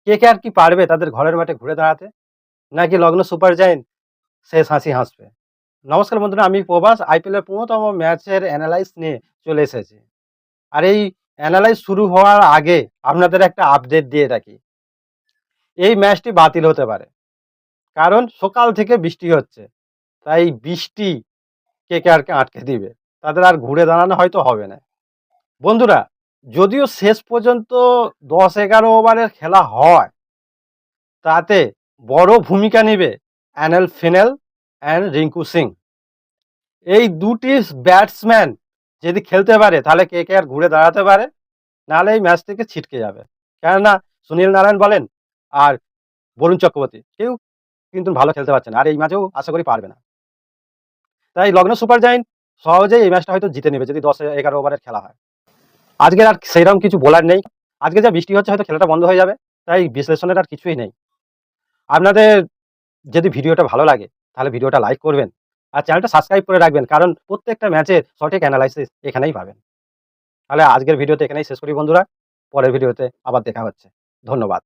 KKR কি পারবে তাদের ঘরের মাঠে ঘুরে দাঁড়াতে, নাকি লগ্ন সুপার জায়েন্ট শেষ হাসি হাসবে? নমস্কার বন্ধুরা, আমি প্রভাস আইপিএলের ১৫তম ম্যাচের অ্যানালাইজ নিয়ে চলে এসেছি। আর এই অ্যানালাইজ শুরু হওয়ার আগে আপনাদের একটা আপডেট দিয়ে রাখি। এই ম্যাচটি বাতিল হতে পারে, কারণ সকাল থেকে বৃষ্টি হচ্ছে। তাই বৃষ্টি কেকেআরকে আটকে দিবে, তাদের আর ঘুরে দাঁড়ানো হয়তো হবে না। বন্ধুরা, যদিও শেষ পর্যন্ত ১০-১১ ওভারের খেলা হয়, তাতে বড় ভূমিকা নেবে অ্যানেল ফিনেল অ্যান্ড রিঙ্কু সিং। এই দুটি ব্যাটসম্যান যদি খেলতে পারে তাহলে কেকেআর ঘুরে দাঁড়াতে পারে, নাহলে এই ম্যাচ থেকে ছিটকে যাবে। কেননা সুনীল নারায়ণ বলেন আর বরুণ চক্রবর্তী কেউ কিন্তু ভালো খেলতে পারছে না, আর এই ম্যাচেও আশা করি পারবে না। তাই লগ্ন সুপার জায়েন্ট সহজেই এই ম্যাচটা হয়তো জিতে নেবে যদি ১০-১১ ওভারের খেলা হয়। আজকের আর সেইরকম কিছু বলার নেই। আজকে যা বৃষ্টি হচ্ছে হয়তো খেলাটা বন্ধ হয়ে যাবে, তাই বিশ্লেষণের আর কিছুই নেই। আপনাদের যদি ভিডিওটা ভালো লাগে তাহলে ভিডিওটা লাইক করবেন আর চ্যানেলটা সাবস্ক্রাইব করে রাখবেন, কারণ প্রত্যেকটা ম্যাচের সঠিক অ্যানালাইসিস এখানেই পাবেন। তাহলে আজকের ভিডিওতে এখানেই শেষ করি বন্ধুরা, পরের ভিডিওতে আবার দেখা হচ্ছে। ধন্যবাদ।